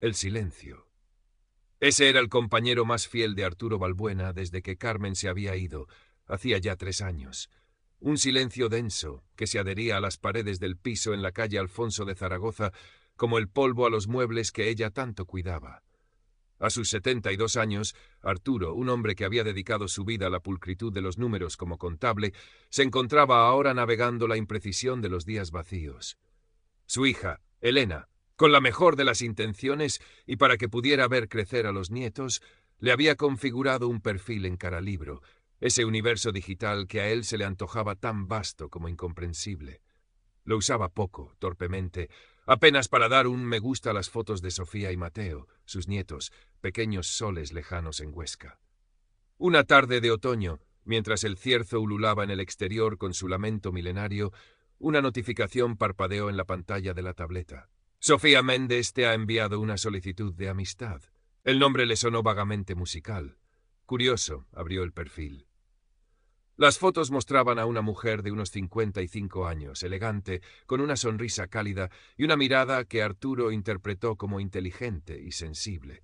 El silencio. Ese era el compañero más fiel de Arturo Balbuena desde que Carmen se había ido, hacía ya 3 años. Un silencio denso que se adhería a las paredes del piso en la calle Alfonso de Zaragoza como el polvo a los muebles que ella tanto cuidaba. A sus 72 años, Arturo, un hombre que había dedicado su vida a la pulcritud de los números como contable, se encontraba ahora navegando la imprecisión de los días vacíos. Su hija, Elena, con la mejor de las intenciones y para que pudiera ver crecer a los nietos, le había configurado un perfil en Caralibro, ese universo digital que a él se le antojaba tan vasto como incomprensible. Lo usaba poco, torpemente, apenas para dar un me gusta a las fotos de Sofía y Mateo, sus nietos, pequeños soles lejanos en Huesca. Una tarde de otoño, mientras el cierzo ululaba en el exterior con su lamento milenario, una notificación parpadeó en la pantalla de la tableta. Sofía Méndez te ha enviado una solicitud de amistad. El nombre le sonó vagamente musical. Curioso, abrió el perfil. Las fotos mostraban a una mujer de unos 55 años, elegante, con una sonrisa cálida y una mirada que Arturo interpretó como inteligente y sensible.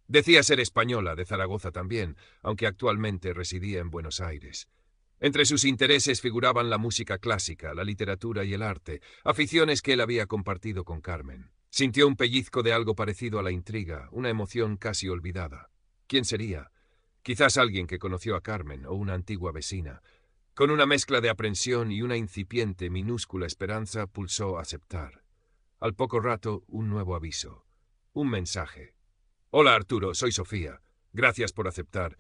Decía ser española, de Zaragoza también, aunque actualmente residía en Buenos Aires. Entre sus intereses figuraban la música clásica, la literatura y el arte, aficiones que él había compartido con Carmen. Sintió un pellizco de algo parecido a la intriga, una emoción casi olvidada. ¿Quién sería? Quizás alguien que conoció a Carmen o una antigua vecina. Con una mezcla de aprensión y una incipiente, minúscula esperanza, pulsó aceptar. Al poco rato, un nuevo aviso. Un mensaje. Hola Arturo, soy Sofía. Gracias por aceptar.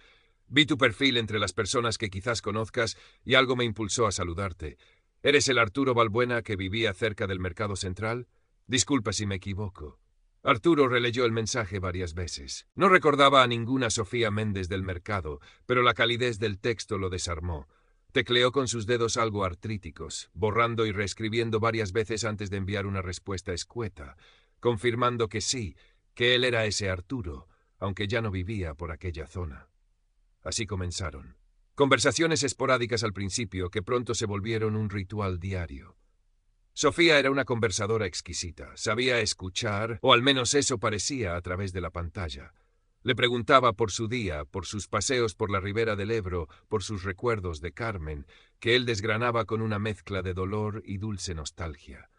Vi tu perfil entre las personas que quizás conozcas y algo me impulsó a saludarte. ¿Eres el Arturo Balbuena que vivía cerca del Mercado Central? Disculpa si me equivoco. Arturo releyó el mensaje varias veces. No recordaba a ninguna Sofía Méndez del mercado, pero la calidez del texto lo desarmó. Tecleó con sus dedos algo artríticos, borrando y reescribiendo varias veces antes de enviar una respuesta escueta, confirmando que sí, que él era ese Arturo, aunque ya no vivía por aquella zona. Así comenzaron. Conversaciones esporádicas al principio que pronto se volvieron un ritual diario. Sofía era una conversadora exquisita, sabía escuchar, o al menos eso parecía a través de la pantalla. Le preguntaba por su día, por sus paseos por la ribera del Ebro, por sus recuerdos de Carmen, que él desgranaba con una mezcla de dolor y dulce nostalgia.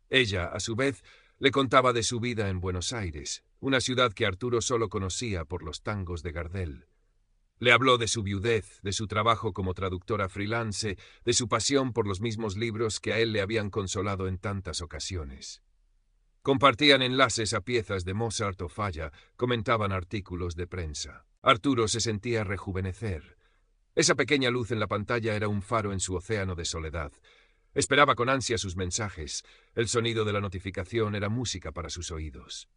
Ella, a su vez, le contaba de su vida en Buenos Aires, una ciudad que Arturo solo conocía por los tangos de Gardel. Le habló de su viudez, de su trabajo como traductora freelance, de su pasión por los mismos libros que a él le habían consolado en tantas ocasiones. Compartían enlaces a piezas de Mozart o Falla, comentaban artículos de prensa. Arturo se sentía rejuvenecer. Esa pequeña luz en la pantalla era un faro en su océano de soledad. Esperaba con ansia sus mensajes. El sonido de la notificación era música para sus oídos.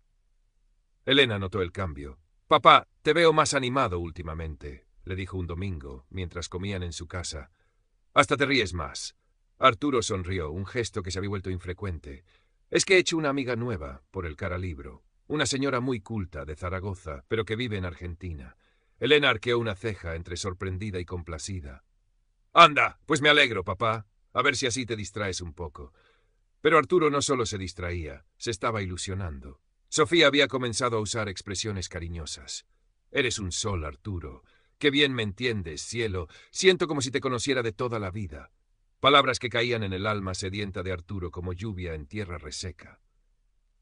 Elena notó el cambio. «Papá, te veo más animado últimamente», le dijo un domingo, mientras comían en su casa. «Hasta te ríes más». Arturo sonrió, un gesto que se había vuelto infrecuente. «Es que he hecho una amiga nueva, por el Caralibro. Una señora muy culta, de Zaragoza, pero que vive en Argentina». Elena arqueó una ceja entre sorprendida y complacida. «Anda, pues me alegro, papá. A ver si así te distraes un poco». Pero Arturo no solo se distraía, se estaba ilusionando. Sofía había comenzado a usar expresiones cariñosas. «Eres un sol, Arturo. Qué bien me entiendes, cielo. Siento como si te conociera de toda la vida». Palabras que caían en el alma sedienta de Arturo como lluvia en tierra reseca.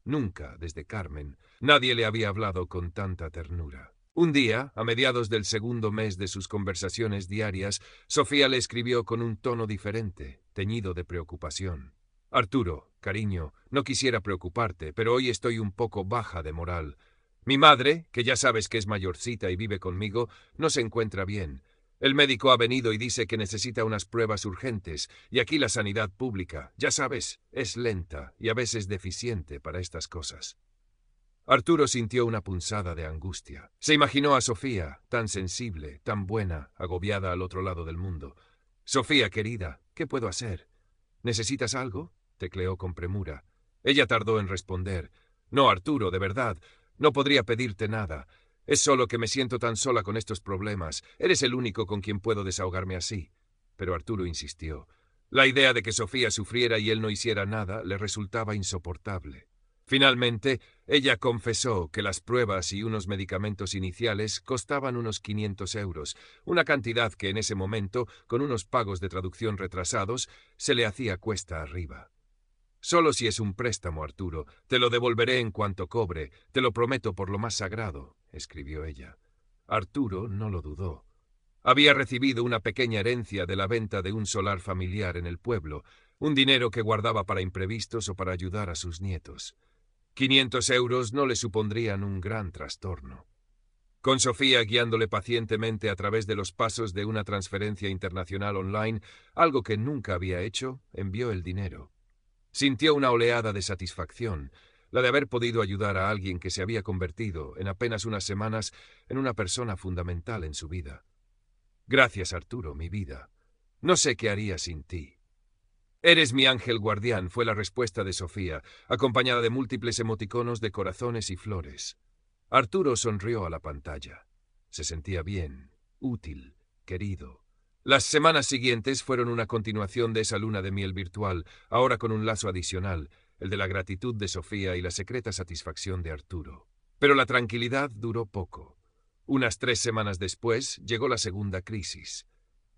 Nunca, desde Carmen, nadie le había hablado con tanta ternura. Un día, a mediados del segundo mes de sus conversaciones diarias, Sofía le escribió con un tono diferente, teñido de preocupación. «Arturo, cariño, no quisiera preocuparte, pero hoy estoy un poco baja de moral. Mi madre, que ya sabes que es mayorcita y vive conmigo, no se encuentra bien. El médico ha venido y dice que necesita unas pruebas urgentes, y aquí la sanidad pública, ya sabes, es lenta y a veces deficiente para estas cosas». Arturo sintió una punzada de angustia. Se imaginó a Sofía, tan sensible, tan buena, agobiada al otro lado del mundo. «Sofía, querida, ¿qué puedo hacer? ¿Necesitas algo?», tecleó con premura. Ella tardó en responder. «No, Arturo, de verdad, no podría pedirte nada. Es solo que me siento tan sola con estos problemas. Eres el único con quien puedo desahogarme así». Pero Arturo insistió. La idea de que Sofía sufriera y él no hiciera nada le resultaba insoportable. Finalmente, ella confesó que las pruebas y unos medicamentos iniciales costaban unos 500 euros, una cantidad que en ese momento, con unos pagos de traducción retrasados, se le hacía cuesta arriba. «Solo si es un préstamo, Arturo. Te lo devolveré en cuanto cobre. Te lo prometo por lo más sagrado», escribió ella. Arturo no lo dudó. Había recibido una pequeña herencia de la venta de un solar familiar en el pueblo, un dinero que guardaba para imprevistos o para ayudar a sus nietos. 500 euros no le supondrían un gran trastorno. Con Sofía guiándole pacientemente a través de los pasos de una transferencia internacional online, algo que nunca había hecho, envió el dinero. Sintió una oleada de satisfacción, la de haber podido ayudar a alguien que se había convertido, en apenas unas semanas, en una persona fundamental en su vida. «Gracias, Arturo, mi vida. No sé qué haría sin ti». «Eres mi ángel guardián», fue la respuesta de Sofía, acompañada de múltiples emoticonos de corazones y flores. Arturo sonrió a la pantalla. Se sentía bien, útil, querido. Las semanas siguientes fueron una continuación de esa luna de miel virtual, ahora con un lazo adicional, el de la gratitud de Sofía y la secreta satisfacción de Arturo. Pero la tranquilidad duró poco. Unas 3 semanas después llegó la segunda crisis.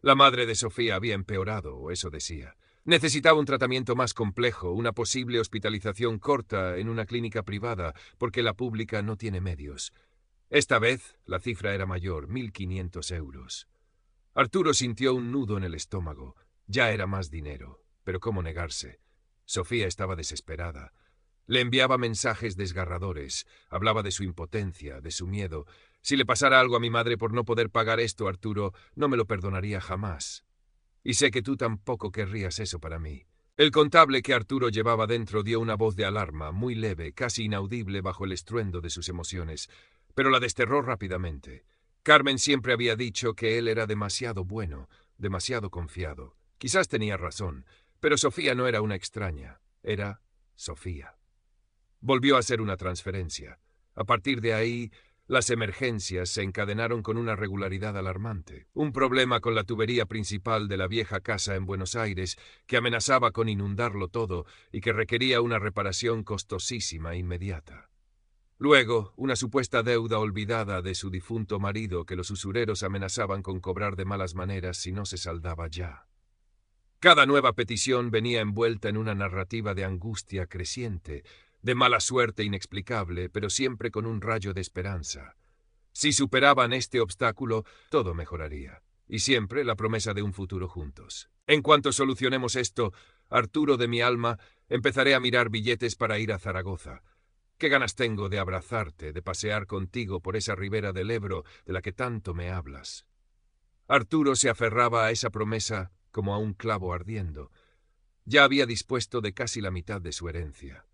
La madre de Sofía había empeorado, o eso decía. Necesitaba un tratamiento más complejo, una posible hospitalización corta en una clínica privada, porque la pública no tiene medios. Esta vez la cifra era mayor, 1.500 euros. Arturo sintió un nudo en el estómago. Ya era más dinero. Pero ¿cómo negarse? Sofía estaba desesperada. Le enviaba mensajes desgarradores. Hablaba de su impotencia, de su miedo. «Si le pasara algo a mi madre por no poder pagar esto, Arturo, no me lo perdonaría jamás. Y sé que tú tampoco querrías eso para mí». El contable que Arturo llevaba dentro dio una voz de alarma, muy leve, casi inaudible bajo el estruendo de sus emociones, pero la desterró rápidamente. Carmen siempre había dicho que él era demasiado bueno, demasiado confiado. Quizás tenía razón, pero Sofía no era una extraña, era Sofía. Volvió a ser una transferencia. A partir de ahí, las emergencias se encadenaron con una regularidad alarmante. Un problema con la tubería principal de la vieja casa en Buenos Aires que amenazaba con inundarlo todo y que requería una reparación costosísima e inmediata. Luego, una supuesta deuda olvidada de su difunto marido que los usureros amenazaban con cobrar de malas maneras si no se saldaba ya. Cada nueva petición venía envuelta en una narrativa de angustia creciente, de mala suerte inexplicable, pero siempre con un rayo de esperanza. Si superaban este obstáculo, todo mejoraría, y siempre la promesa de un futuro juntos. «En cuanto solucionemos esto, Arturo de mi alma, empezaré a mirar billetes para ir a Zaragoza. Qué ganas tengo de abrazarte, de pasear contigo por esa ribera del Ebro de la que tanto me hablas». Arturo se aferraba a esa promesa como a un clavo ardiendo. Ya había dispuesto de casi la mitad de su herencia.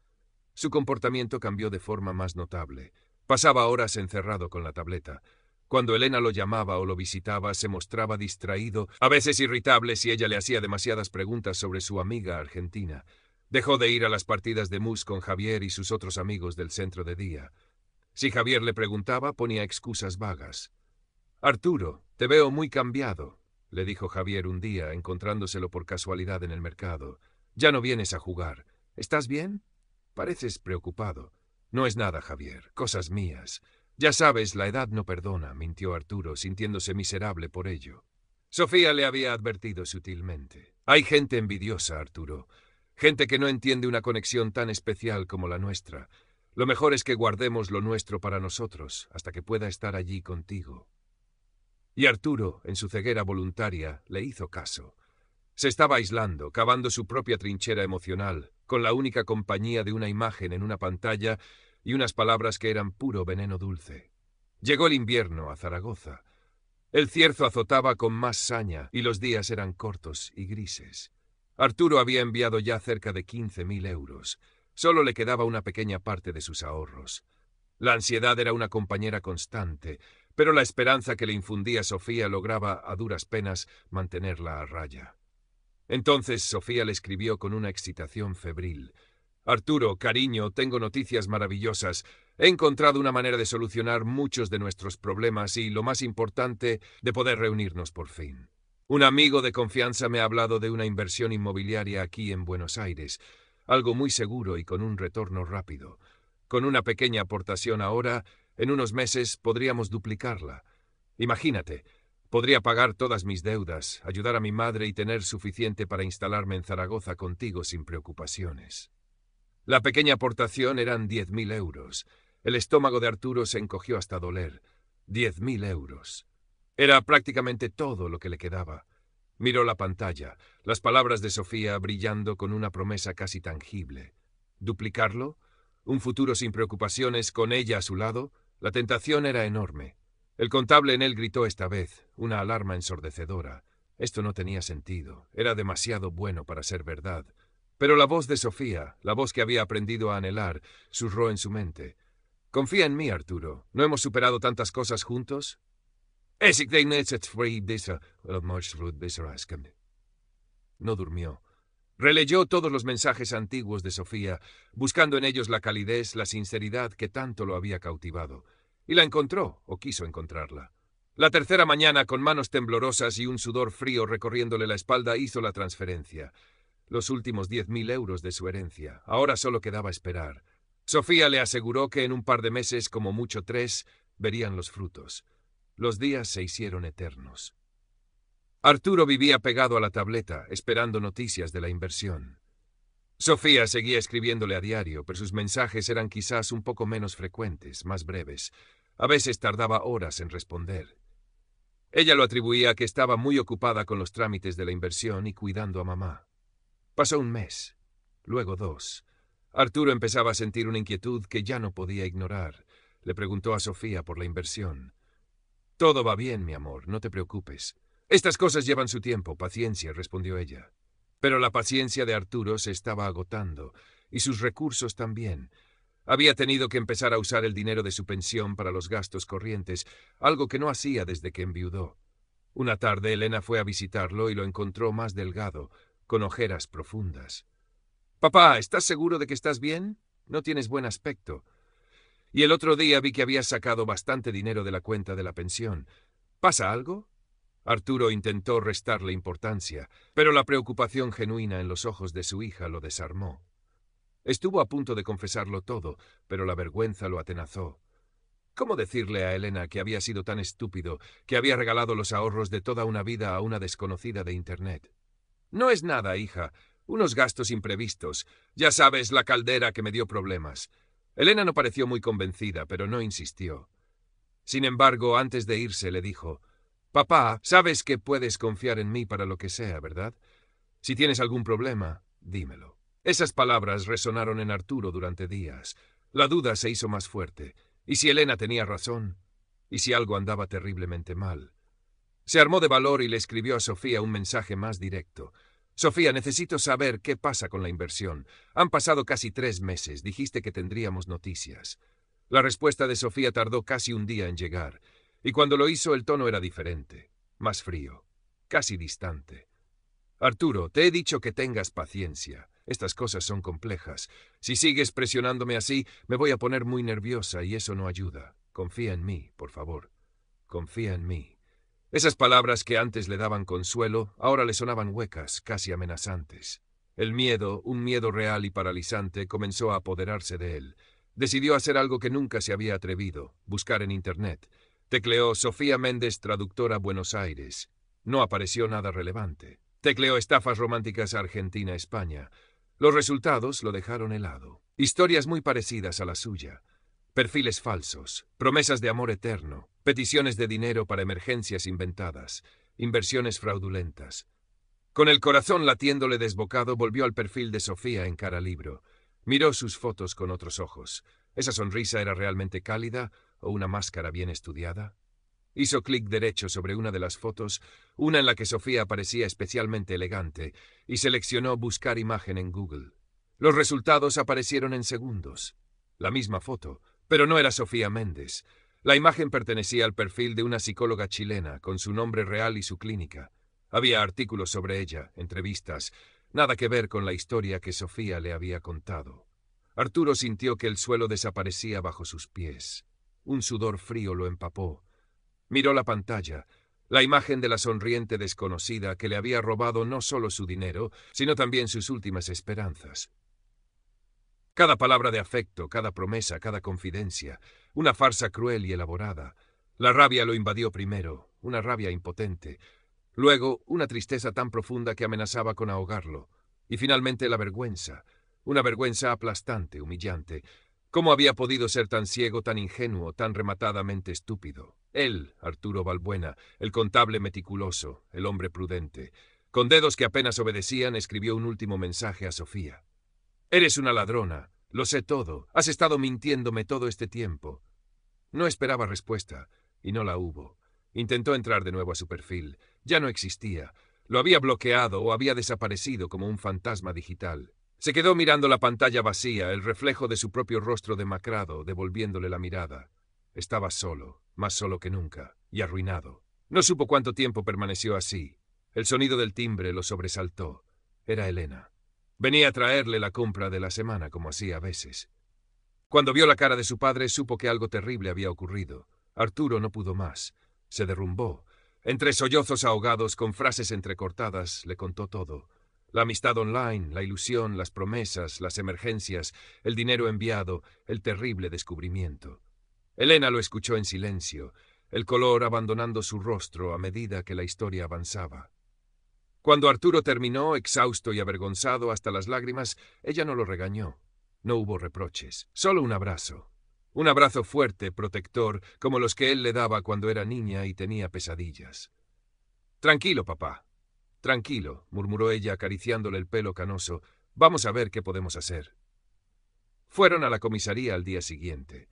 Su comportamiento cambió de forma más notable. Pasaba horas encerrado con la tableta. Cuando Elena lo llamaba o lo visitaba, se mostraba distraído, a veces irritable si ella le hacía demasiadas preguntas sobre su amiga argentina. Dejó de ir a las partidas de mus con Javier y sus otros amigos del centro de día. Si Javier le preguntaba, ponía excusas vagas. «Arturo, te veo muy cambiado», le dijo Javier un día, encontrándoselo por casualidad en el mercado. «Ya no vienes a jugar. ¿Estás bien? Pareces preocupado». «No es nada, Javier. Cosas mías. Ya sabes, la edad no perdona», mintió Arturo, sintiéndose miserable por ello. Sofía le había advertido sutilmente. «Hay gente envidiosa, Arturo. Gente que no entiende una conexión tan especial como la nuestra. Lo mejor es que guardemos lo nuestro para nosotros, hasta que pueda estar allí contigo». Y Arturo, en su ceguera voluntaria, le hizo caso. Se estaba aislando, cavando su propia trinchera emocional, con la única compañía de una imagen en una pantalla y unas palabras que eran puro veneno dulce. Llegó el invierno a Zaragoza. El cierzo azotaba con más saña y los días eran cortos y grises. Arturo había enviado ya cerca de 15.000 euros. Solo le quedaba una pequeña parte de sus ahorros. La ansiedad era una compañera constante, pero la esperanza que le infundía Sofía lograba, a duras penas, mantenerla a raya. Entonces Sofía le escribió con una excitación febril. «Arturo, cariño, tengo noticias maravillosas. He encontrado una manera de solucionar muchos de nuestros problemas y, lo más importante, de poder reunirnos por fin. Un amigo de confianza me ha hablado de una inversión inmobiliaria aquí en Buenos Aires, algo muy seguro y con un retorno rápido. Con una pequeña aportación ahora, en unos meses podríamos duplicarla. Imagínate, podría pagar todas mis deudas, ayudar a mi madre y tener suficiente para instalarme en Zaragoza contigo sin preocupaciones. La pequeña aportación eran 10.000 euros. El estómago de Arturo se encogió hasta doler. 10.000 euros. Era prácticamente todo lo que le quedaba. Miró la pantalla, las palabras de Sofía brillando con una promesa casi tangible. ¿Duplicarlo? ¿Un futuro sin preocupaciones con ella a su lado? La tentación era enorme. El contable en él gritó esta vez, una alarma ensordecedora. Esto no tenía sentido. Era demasiado bueno para ser verdad. Pero la voz de Sofía, la voz que había aprendido a anhelar, susurró en su mente. Confía en mí, Arturo. ¿No hemos superado tantas cosas juntos? No durmió. Releyó todos los mensajes antiguos de Sofía, buscando en ellos la calidez, la sinceridad que tanto lo había cautivado. Y la encontró, o quiso encontrarla. La tercera mañana, con manos temblorosas y un sudor frío recorriéndole la espalda, hizo la transferencia. Los últimos 10.000 euros de su herencia. Ahora solo quedaba esperar. Sofía le aseguró que en un par de meses, como mucho 3, verían los frutos. Los días se hicieron eternos. Arturo vivía pegado a la tableta, esperando noticias de la inversión. Sofía seguía escribiéndole a diario, pero sus mensajes eran quizás un poco menos frecuentes, más breves. A veces tardaba horas en responder. Ella lo atribuía a que estaba muy ocupada con los trámites de la inversión y cuidando a mamá. Pasó un mes, luego 2. Arturo empezaba a sentir una inquietud que ya no podía ignorar. Le preguntó a Sofía por la inversión. «Todo va bien, mi amor, no te preocupes. Estas cosas llevan su tiempo, paciencia», respondió ella. Pero la paciencia de Arturo se estaba agotando, y sus recursos también. Había tenido que empezar a usar el dinero de su pensión para los gastos corrientes, algo que no hacía desde que enviudó. Una tarde Elena fue a visitarlo y lo encontró más delgado, con ojeras profundas. «Papá, ¿estás seguro de que estás bien? No tienes buen aspecto. Y el otro día vi que habías sacado bastante dinero de la cuenta de la pensión. ¿Pasa algo?» Arturo intentó restarle importancia, pero la preocupación genuina en los ojos de su hija lo desarmó. Estuvo a punto de confesarlo todo, pero la vergüenza lo atenazó. ¿Cómo decirle a Elena que había sido tan estúpido, que había regalado los ahorros de toda una vida a una desconocida de Internet? «No es nada, hija. Unos gastos imprevistos. Ya sabes, la caldera que me dio problemas». Elena no pareció muy convencida, pero no insistió. Sin embargo, antes de irse, le dijo: «Papá, sabes que puedes confiar en mí para lo que sea, ¿verdad? Si tienes algún problema, dímelo». Esas palabras resonaron en Arturo durante días. La duda se hizo más fuerte. ¿Y si Elena tenía razón? ¿Y si algo andaba terriblemente mal? Se armó de valor y le escribió a Sofía un mensaje más directo. «Sofía, necesito saber qué pasa con la inversión. Han pasado casi 3 meses. Dijiste que tendríamos noticias». La respuesta de Sofía tardó casi un día en llegar, y cuando lo hizo el tono era diferente, más frío, casi distante. «Arturo, te he dicho que tengas paciencia. Estas cosas son complejas. Si sigues presionándome así, me voy a poner muy nerviosa y eso no ayuda. Confía en mí, por favor. Confía en mí». Esas palabras que antes le daban consuelo, ahora le sonaban huecas, casi amenazantes. El miedo, un miedo real y paralizante, comenzó a apoderarse de él. Decidió hacer algo que nunca se había atrevido, buscar en Internet. Tecleó Sofía Méndez, traductora, Buenos Aires. No apareció nada relevante. Tecleó estafas románticas Argentina-España. Los resultados lo dejaron helado. Historias muy parecidas a la suya. Perfiles falsos, promesas de amor eterno, peticiones de dinero para emergencias inventadas, inversiones fraudulentas. Con el corazón latiéndole desbocado, volvió al perfil de Sofía en Cara Libro. Miró sus fotos con otros ojos. ¿Esa sonrisa era realmente cálida o una máscara bien estudiada? Hizo clic derecho sobre una de las fotos, una en la que Sofía parecía especialmente elegante, y seleccionó Buscar imagen en Google. Los resultados aparecieron en segundos. La misma foto, pero no era Sofía Méndez. La imagen pertenecía al perfil de una psicóloga chilena, con su nombre real y su clínica. Había artículos sobre ella, entrevistas, nada que ver con la historia que Sofía le había contado. Arturo sintió que el suelo desaparecía bajo sus pies. Un sudor frío lo empapó. Miró la pantalla, la imagen de la sonriente desconocida que le había robado no solo su dinero, sino también sus últimas esperanzas. Cada palabra de afecto, cada promesa, cada confidencia, una farsa cruel y elaborada. La rabia lo invadió primero, una rabia impotente. Luego, una tristeza tan profunda que amenazaba con ahogarlo. Y finalmente la vergüenza, una vergüenza aplastante, humillante. ¿Cómo había podido ser tan ciego, tan ingenuo, tan rematadamente estúpido? Él, Arturo Balbuena, el contable meticuloso, el hombre prudente. Con dedos que apenas obedecían, escribió un último mensaje a Sofía. «Eres una ladrona. Lo sé todo. Has estado mintiéndome todo este tiempo». No esperaba respuesta, y no la hubo. Intentó entrar de nuevo a su perfil. Ya no existía. Lo había bloqueado o había desaparecido como un fantasma digital. Se quedó mirando la pantalla vacía, el reflejo de su propio rostro demacrado, devolviéndole la mirada. Estaba solo, más solo que nunca, y arruinado. No supo cuánto tiempo permaneció así. El sonido del timbre lo sobresaltó. Era Elena. Venía a traerle la compra de la semana, como hacía a veces. Cuando vio la cara de su padre, supo que algo terrible había ocurrido. Arturo no pudo más. Se derrumbó. Entre sollozos ahogados, con frases entrecortadas, le contó todo. La amistad online, la ilusión, las promesas, las emergencias, el dinero enviado, el terrible descubrimiento. Elena lo escuchó en silencio, el color abandonando su rostro a medida que la historia avanzaba. Cuando Arturo terminó, exhausto y avergonzado hasta las lágrimas, ella no lo regañó. No hubo reproches, solo un abrazo. Un abrazo fuerte, protector, como los que él le daba cuando era niña y tenía pesadillas. «Tranquilo, papá. Tranquilo», murmuró ella acariciándole el pelo canoso. «Vamos a ver qué podemos hacer». Fueron a la comisaría al día siguiente.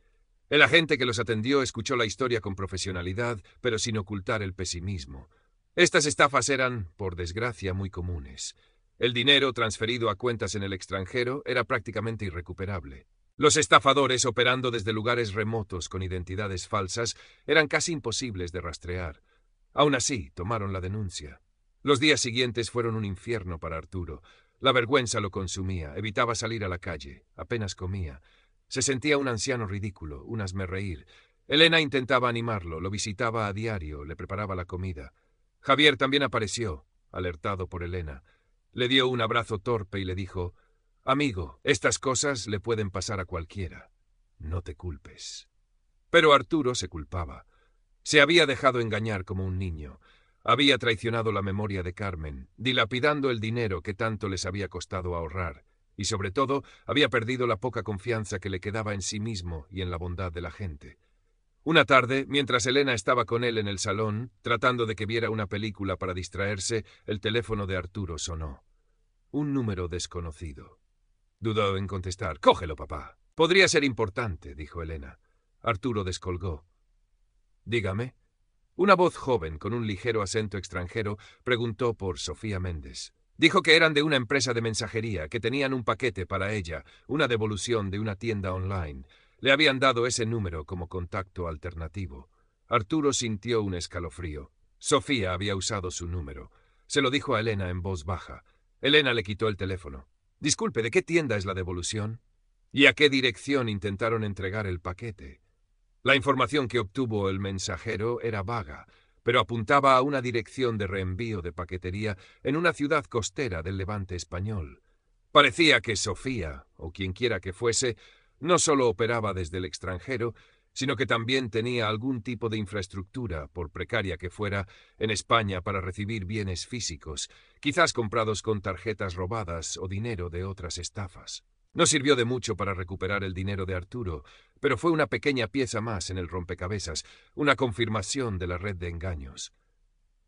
El agente que los atendió escuchó la historia con profesionalidad, pero sin ocultar el pesimismo. Estas estafas eran, por desgracia, muy comunes. El dinero transferido a cuentas en el extranjero era prácticamente irrecuperable. Los estafadores, operando desde lugares remotos con identidades falsas, eran casi imposibles de rastrear. Aún así, tomaron la denuncia. Los días siguientes fueron un infierno para Arturo. La vergüenza lo consumía, evitaba salir a la calle, apenas comía. Se sentía un anciano ridículo, un hazmerreír. Elena intentaba animarlo, lo visitaba a diario, le preparaba la comida. Javier también apareció, alertado por Elena. Le dio un abrazo torpe y le dijo: «Amigo, estas cosas le pueden pasar a cualquiera. No te culpes». Pero Arturo se culpaba. Se había dejado engañar como un niño. Había traicionado la memoria de Carmen, dilapidando el dinero que tanto les había costado ahorrar, y sobre todo había perdido la poca confianza que le quedaba en sí mismo y en la bondad de la gente. Una tarde, mientras Elena estaba con él en el salón, tratando de que viera una película para distraerse, el teléfono de Arturo sonó. Un número desconocido. Dudó en contestar. «Cógelo, papá». «Podría ser importante», dijo Elena. Arturo descolgó. «Dígame». Una voz joven, con un ligero acento extranjero, preguntó por Sofía Méndez. Dijo que eran de una empresa de mensajería, que tenían un paquete para ella, una devolución de una tienda online. Le habían dado ese número como contacto alternativo. Arturo sintió un escalofrío. Sofía había usado su número. Se lo dijo a Elena en voz baja. Elena le quitó el teléfono. «Disculpe, ¿de qué tienda es la devolución? ¿Y a qué dirección intentaron entregar el paquete?» La información que obtuvo el mensajero era vaga, pero apuntaba a una dirección de reenvío de paquetería en una ciudad costera del Levante español. Parecía que Sofía, o quienquiera que fuese, no solo operaba desde el extranjero, sino que también tenía algún tipo de infraestructura, por precaria que fuera, en España para recibir bienes físicos, quizás comprados con tarjetas robadas o dinero de otras estafas. No sirvió de mucho para recuperar el dinero de Arturo, pero fue una pequeña pieza más en el rompecabezas, una confirmación de la red de engaños.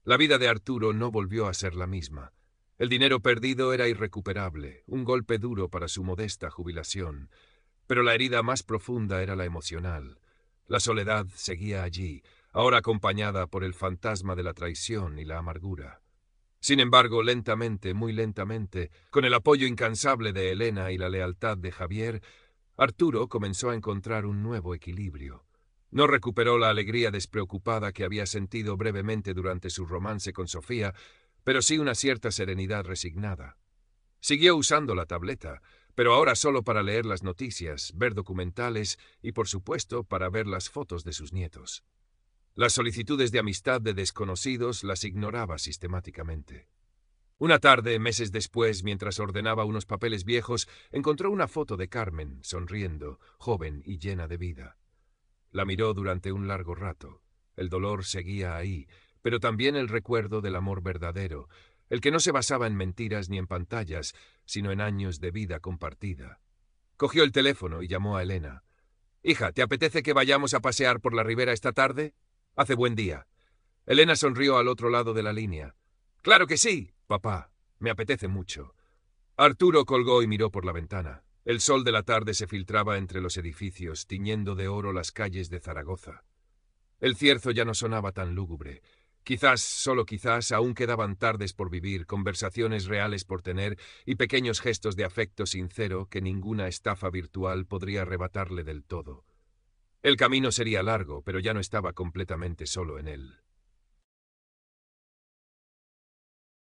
La vida de Arturo no volvió a ser la misma. El dinero perdido era irrecuperable, un golpe duro para su modesta jubilación. Pero la herida más profunda era la emocional. La soledad seguía allí, ahora acompañada por el fantasma de la traición y la amargura. Sin embargo, lentamente, muy lentamente, con el apoyo incansable de Elena y la lealtad de Javier, Arturo comenzó a encontrar un nuevo equilibrio. No recuperó la alegría despreocupada que había sentido brevemente durante su romance con Sofía, pero sí una cierta serenidad resignada. Siguió usando la tableta, pero ahora solo para leer las noticias, ver documentales y, por supuesto, para ver las fotos de sus nietos. Las solicitudes de amistad de desconocidos las ignoraba sistemáticamente. Una tarde, meses después, mientras ordenaba unos papeles viejos, encontró una foto de Carmen, sonriendo, joven y llena de vida. La miró durante un largo rato. El dolor seguía ahí, pero también el recuerdo del amor verdadero, el que no se basaba en mentiras ni en pantallas, sino en años de vida compartida. Cogió el teléfono y llamó a Elena. «Hija, ¿te apetece que vayamos a pasear por la ribera esta tarde? Hace buen día». Elena sonrió al otro lado de la línea. «Claro que sí, papá. Me apetece mucho». Arturo colgó y miró por la ventana. El sol de la tarde se filtraba entre los edificios, tiñendo de oro las calles de Zaragoza. El cierzo ya no sonaba tan lúgubre. Quizás, solo quizás, aún quedaban tardes por vivir, conversaciones reales por tener y pequeños gestos de afecto sincero que ninguna estafa virtual podría arrebatarle del todo. El camino sería largo, pero ya no estaba completamente solo en él.